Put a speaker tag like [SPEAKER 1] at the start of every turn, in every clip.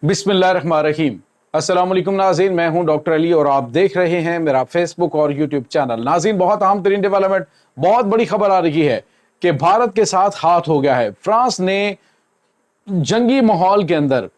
[SPEAKER 1] बिस्मिल्लाहिर्रहमानिर्रहीम। अस्सलाम वालेकुम नाज़रीन, मैं हूं डॉक्टर अली और आप देख रहे हैं मेरा फेसबुक और यूट्यूब चैनल। नाज़रीन, बहुत अहम तरीन डेवलपमेंट, बहुत बड़ी खबर आ रही है कि भारत के साथ हाथ हो गया है। फ्रांस ने जंगी माहौल के अंदर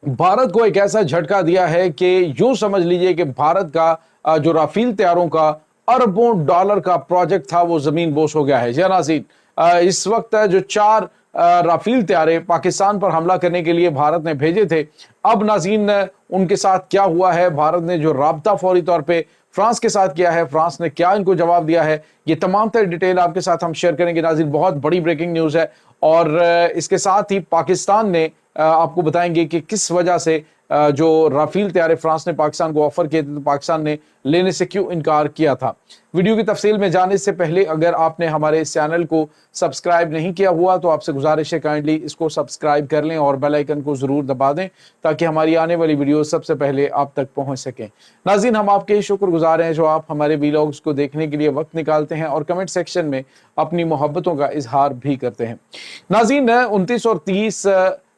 [SPEAKER 1] भारत को एक ऐसा झटका दिया है कि यूं समझ लीजिए कि भारत का जो राफेल तैयारों का अरबों डॉलर का प्रोजेक्ट था वो जमीन बोस हो गया है। जी नाज़रीन, इस वक्त जो 4 राफेल तैयारे पाकिस्तान पर हमला करने के लिए भारत ने भेजे थे, अब नाज़रीन उनके साथ क्या हुआ है, भारत ने जो राब्ता फौरी तौर पे फ्रांस के साथ किया है, फ्रांस ने क्या इनको जवाब दिया है, ये तमाम तर डिटेल आपके साथ हम शेयर करेंगे। नाज़रीन, बहुत बड़ी ब्रेकिंग न्यूज़ है और इसके साथ ही पाकिस्तान ने आपको बताएंगे कि किस वजह से जो राफेल तैयारे फ्रांस ने पाकिस्तान को ऑफर किए थे तो पाकिस्तान ने लेने से क्यों इनकार किया था। वीडियो की तफसील में जाने से पहले अगर आपने हमारे इस चैनल को सब्सक्राइब नहीं किया हुआ तो आपसे गुजारिश है काइंडली इसको सब्सक्राइब कर लें और बेल आइकन को जरूर दबा दें ताकि हमारी आने वाली वीडियो सबसे पहले आप तक पहुंच सकें। नाज़रीन, हम आपके शुक्रगुजार हैं जो आप हमारे वीलॉग्स को देखने के लिए वक्त निकालते हैं और कमेंट सेक्शन में अपनी मोहब्बतों का इजहार भी करते हैं। नाज़रीन, 29 और 30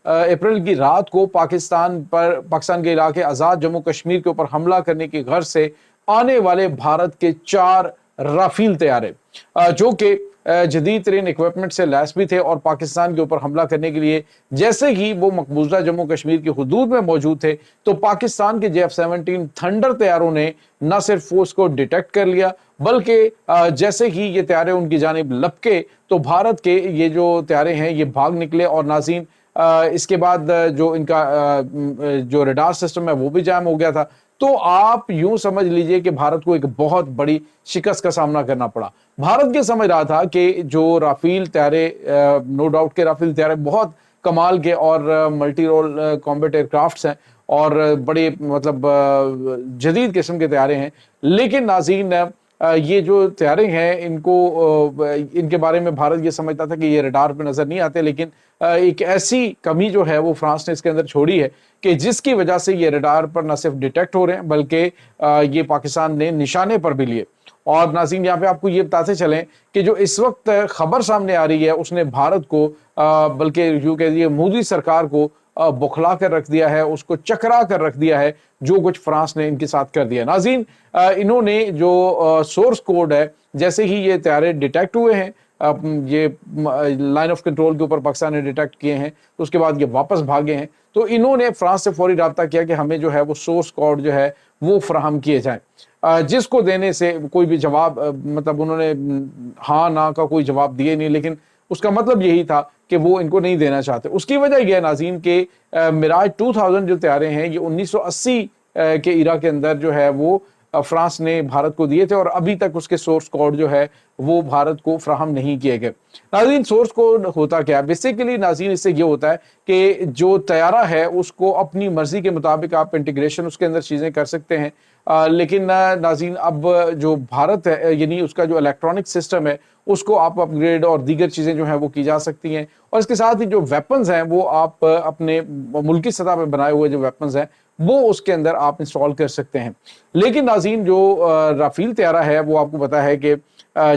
[SPEAKER 1] अप्रैल की रात को पाकिस्तान के इलाके आज़ाद जम्मू कश्मीर के ऊपर हमला करने की गर्ज से आने वाले भारत के 4 राफेल तैयारे जो कि जदीद तरीन इक्विपमेंट से लैस भी थे और पाकिस्तान के ऊपर हमला करने के लिए जैसे ही वो मकबूजा जम्मू कश्मीर की हुदूद में मौजूद थे तो पाकिस्तान के JF-17 थंडर तैयारों ने न सिर्फ फोर्स को डिटेक्ट कर लिया बल्कि जैसे ही ये तैयारे उनकी जानिब लपके तो भारत के ये जो तैयारे हैं ये भाग निकले और नाज़रीन इसके बाद जो इनका जो रडार सिस्टम है वो भी जाम हो गया था। तो आप यूं समझ लीजिए कि भारत को एक बहुत बड़ी शिकस्त का सामना करना पड़ा। भारत ये समझ रहा था कि जो राफेल तैयारे नो डाउट के राफेल तैयारे बहुत कमाल के और मल्टी रोल कॉम्बैट एयरक्राफ्ट्स हैं और बड़े मतलब जदीद किस्म के तैयारे हैं, लेकिन नाज़रीन ये जो तैयारे हैं इनके बारे में भारत ये समझता था कि ये रडार पे नजर नहीं आते, लेकिन एक ऐसी कमी जो है वो फ्रांस ने इसके अंदर छोड़ी है कि जिसकी वजह से ये रडार पर न सिर्फ डिटेक्ट हो रहे हैं बल्कि ये पाकिस्तान ने निशाने पर भी लिए। और नाज़रीन, यहाँ पे आपको ये बताते चलें कि जो इस वक्त खबर सामने आ रही है उसने भारत को बल्कि यूं कह दिए मोदी सरकार को बौखला कर रख दिया है, उसको चकरा कर रख दिया है जो कुछ फ्रांस ने इनके साथ कर दिया। नाज़रीन, इन्होंने जो सोर्स कोड है जैसे ही ये तैयारे डिटेक्ट हुए हैं, ये लाइन ऑफ कंट्रोल के ऊपर पाकिस्तान ने डिटेक्ट किए हैं तो उसके बाद ये वापस भागे हैं, तो इन्होंने फ्रांस से फौरी राब्ता किया कि हमें जो है वो सोर्स कोड जो है वो फराहम किए जाए, जिसको देने से कोई भी जवाब मतलब उन्होंने हाँ ना का कोई जवाब दिए नहीं, लेकिन उसका मतलब यही था कि वो इनको नहीं देना चाहते। उसकी वजह यह है नाज़रीन के मिराज 2000 जो तैयारे हैं ये 1980 के इरा के अंदर जो है वो फ्रांस ने भारत को दिए थे और अभी तक उसके सोर्स कोड जो है वो भारत को फ्राहम नहीं किए गए। नाज़रीन, सोर्स कोड होता क्या है बेसिकली? नाज़रीन, इससे ये होता है कि जो तैयारा है उसको अपनी मर्जी के मुताबिक आप इंटीग्रेशन उसके अंदर चीज़ें कर सकते हैं, लेकिन नाज़रीन अब जो भारत है यानी उसका जो इलेक्ट्रॉनिक सिस्टम है उसको आप अपग्रेड और दीगर चीज़ें जो हैं वो की जा सकती हैं और इसके साथ ही जो वेपन्स हैं वो आप अपने मुल्की सतह पर बनाए हुए जो वेपन्स हैं वो उसके अंदर आप इंस्टॉल कर सकते हैं। लेकिन नाज़रीन, जो राफेल तैयारा है वो आपको पता है कि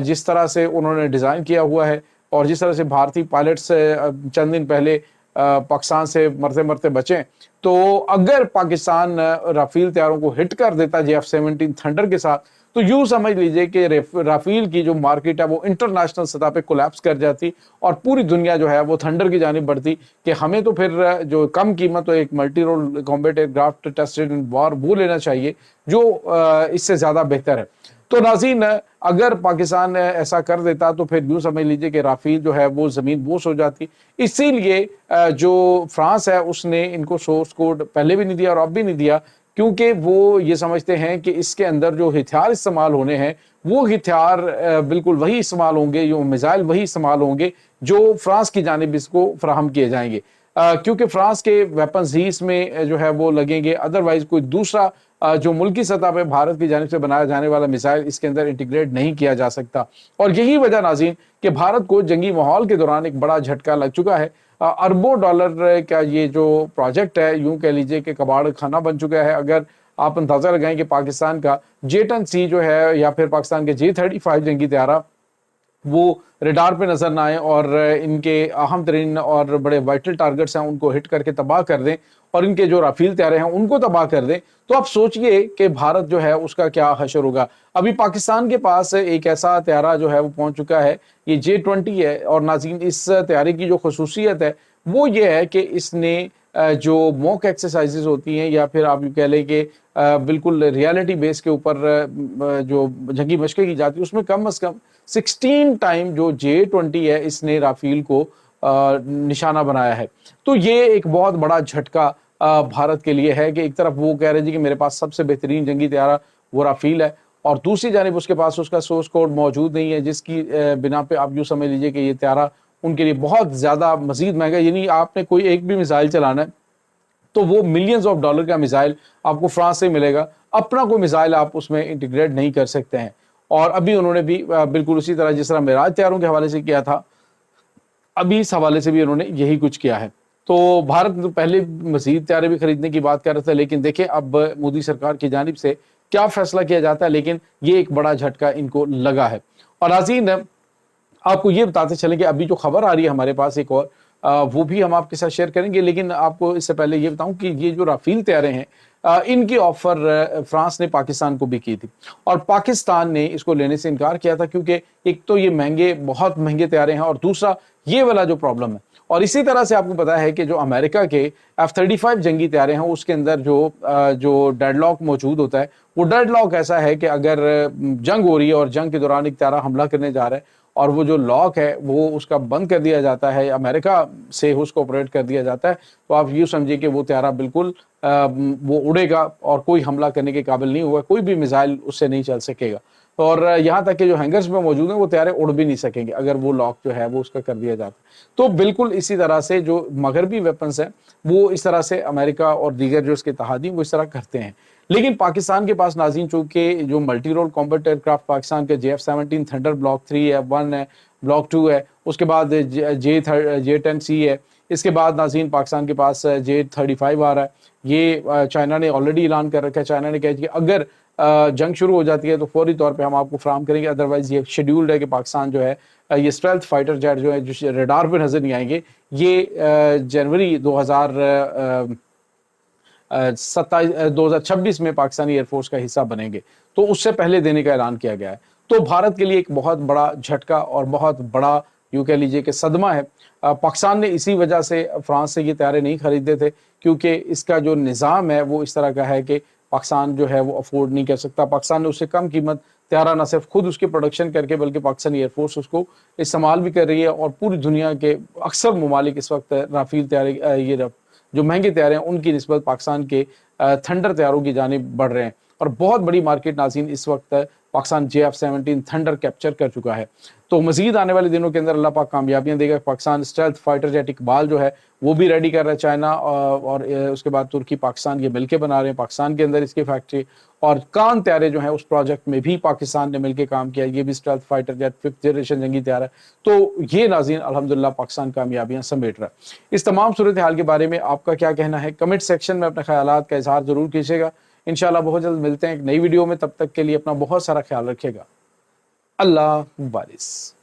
[SPEAKER 1] जिस तरह से उन्होंने डिज़ाइन किया हुआ है और जिस तरह से भारतीय पायलट्स चंद दिन पहले पाकिस्तान से मरते मरते बचे, तो अगर पाकिस्तान राफेल तैयारों को हिट कर देता JF-17 थंडर के साथ तो यूं समझ लीजिए कि राफेल की जो मार्केट है वो इंटरनेशनल सतह पे कोलैप्स कर जाती और पूरी दुनिया जो है वो थंडर की जानिब बढ़ती कि हमें तो फिर जो कम कीमत तो एक multi role combat aircraft tested in war वो लेना चाहिए जो इससे ज्यादा बेहतर है। तो नाज़रीन, अगर पाकिस्तान ऐसा कर देता तो फिर यूं समझ लीजिए कि राफेल जो है वो जमीन बोस हो जाती। इसीलिए जो फ्रांस है उसने इनको सोर्स कोड पहले भी नहीं दिया और अब भी नहीं दिया, क्योंकि वो ये समझते हैं कि इसके अंदर जो हथियार इस्तेमाल होने हैं वो हथियार बिल्कुल वही इस्तेमाल होंगे, जो मिसाइल वही इस्तेमाल होंगे जो फ्रांस की जानिब इसको फराहम किए जाएंगे, क्योंकि फ्रांस के वेपन्स ही इसमें जो है वो लगेंगे। अदरवाइज कोई दूसरा जो मुल्की सतह पे भारत की जानिब से बनाया जाने वाला मिसाइल इसके अंदर इंटीग्रेट नहीं किया जा सकता। और यही वजह नाज़रीन कि भारत को जंगी माहौल के दौरान एक बड़ा झटका लग चुका है। अरबों डॉलर का ये जो प्रोजेक्ट है यूं कह लीजिए कि कबाड़ खाना बन चुका है। अगर आप अंदाजा लगाएं कि पाकिस्तान का J-10C जो है या फिर पाकिस्तान के J-35 जंगी तैयारा वो रेडार पे नजर ना आए और इनके अहम तरीन और बड़े वाइटल टारगेट्स हैं उनको हिट करके तबाह कर दें और इनके जो राफेल तैयारे हैं उनको तबाह कर दें, तो आप सोचिए कि भारत जो है उसका क्या हशर होगा। अभी पाकिस्तान के पास एक ऐसा तैयारा जो है वो पहुंच चुका है, ये J-20 है। और नाज़रीन, इस तैयारे की जो खसूसियत है वो ये है कि इसने जो मॉक एक्सरसाइजेज होती हैं या फिर आप यूँ कह लें कि बिल्कुल रियलिटी बेस के ऊपर जो जंगी मशक़ें की जाती है उसमें कम से कम 16 टाइम जो J-20 है इसने राफेल को निशाना बनाया है। तो ये एक बहुत बड़ा झटका भारत के लिए है कि एक तरफ वो कह रहे जी कि मेरे पास सबसे बेहतरीन जंगी तैयारा वो राफेल है और दूसरी जानिब उसके पास उसका सोर्स कोड मौजूद नहीं है, जिसकी बिना पे आप यूँ समझ लीजिए कि ये तैयारा उनके लिए बहुत ज़्यादा मज़ीद महँगा। यानी आपने कोई एक भी मिसाइल चलाना है तो वो मिलियंस ऑफ डॉलर का मिसाइल आपको फ्रांस से मिलेगा, अपना कोई मिसाइल आप उसमें इंटीग्रेट नहीं कर सकते हैं। और अभी उन्होंने भी बिल्कुल उसी तरह जिस तरह मेराज तैयारों के हवाले से किया था, अभी इस हवाले से भी उन्होंने यही कुछ किया है। तो भारत तो पहले मज़ीद तैयारे भी खरीदने की बात कर रहा था, लेकिन देखिए अब मोदी सरकार की जानिब से क्या फैसला किया जाता है, लेकिन ये एक बड़ा झटका इनको लगा है। और नाज़रीन, आपको ये बताते चलें कि अभी जो खबर आ रही है हमारे पास एक और, वो भी हम आपके साथ शेयर करेंगे, लेकिन आपको इससे पहले ये बताऊं कि ये जो राफेल तैयारे हैं इनकी ऑफर फ्रांस ने पाकिस्तान को भी की थी और पाकिस्तान ने इसको लेने से इनकार किया था, क्योंकि एक तो ये महंगे, बहुत महंगे तैयारे हैं और दूसरा ये वाला जो प्रॉब्लम है। और इसी तरह से आपको पता है कि जो अमेरिका के F-35 जंगी तैयारे हैं उसके अंदर जो डेडलॉक मौजूद होता है, वो डेडलॉक ऐसा है कि अगर जंग हो रही है और जंग के दौरान एक तैयारा हमला करने जा रहा है और वो जो लॉक है वो उसका बंद कर दिया जाता है, अमेरिका से उसको ऑपरेट कर दिया जाता है, तो आप यूँ समझिए कि वो तैयारा बिल्कुल वो उड़ेगा और कोई हमला करने के काबिल नहीं होगा, कोई भी मिसाइल उससे नहीं चल सकेगा। और यहाँ तक कि जो हैंगर्स में मौजूद हैं वो तैयारे उड़ भी नहीं सकेंगे अगर वो लॉक जो है वो उसका कर दिया जाता है। तो बिल्कुल इसी तरह से जो मगरबी वेपन्स हैं वो इस तरह से अमेरिका और दीगर जो इसके इत्तेहादी वो इस तरह करते हैं। लेकिन पाकिस्तान के पास नाज़रीन, चूंकि जो multi role combat aircraft Pakistan के JF-17 थंडर ब्लॉक 3 है, 1 है, ब्लॉक 2 है, उसके बाद J-10C है, इसके बाद नाज़रीन पाकिस्तान के पास J-35 आ रहा है। ये चाइना ने ऑलरेडी ऐलान कर रखा है। चाइना ने कहा कि अगर जंग शुरू हो जाती है तो फौरी तौर पे हम आपको फराहम करेंगे, अदरवाइज ये शेड्यूल्ड है कि पाकिस्तान जो है ये स्टेल्थ फाइटर जेट जो है जो रडार पे नजर नहीं आएंगे, ये जनवरी 2026 में पाकिस्तानी एयरफोर्स का हिस्सा बनेंगे, तो उससे पहले देने का ऐलान किया गया है। तो भारत के लिए एक बहुत बड़ा झटका और बहुत बड़ा यूँ कह लीजिए कि सदमा है। पाकिस्तान ने इसी वजह से फ्रांस से ये तैयारे नहीं खरीदे थे, क्योंकि इसका जो निज़ाम है वो इस तरह का है कि पाकिस्तान जो है वो अफोर्ड नहीं कर सकता। पाकिस्तान ने उससे कम कीमत तैयारा न सिर्फ खुद उसकी प्रोडक्शन करके बल्कि पाकिस्तानी एयरफोर्स उसको इस्तेमाल भी कर रही है और पूरी दुनिया के अक्सर ममालिक इस वक्त राफेल तैयारे ये जो महंगे तैयारे हैं उनकी निस्बत पाकिस्तान के थंडर तैयारों की जानिब बढ़ रहे हैं और बहुत बड़ी मार्केट नाज़रीन इस वक्त पाकिस्तान JF-17 थंडर कैप्चर कर चुका है। तो मजीद आने वाले दिनों के अंदर अल्लाह पाक कामयाबियां देगा। Pakistan stealth fighter jet Iqbal जो है वो भी रेडी कर रहा है, चाइना और उसके बाद तुर्की पाकिस्तान ये मिलके बना रहे हैं पाकिस्तान के अंदर इसकी फैक्ट्री। और कान तैयारे जो है उस प्रोजेक्ट में भी पाकिस्तान ने मिलकर काम किया, ये भी stealth fighter jet 5th generation जंगी तैयार है। तो ये नाज़रीन अल्हम्दुलिल्लाह पाकिस्तान कामयाबियां समेट रहा है। इस तमाम सूरत हाल के बारे में आपका क्या कहना है, कमेंट सेक्शन में अपने ख्यालात का इजहार जरूर कीजिएगा। इंशाल्लाह बहुत जल्द मिलते हैं एक नई वीडियो में, तब तक के लिए अपना बहुत सारा ख्याल रखिएगा। अल्लाह वारिस।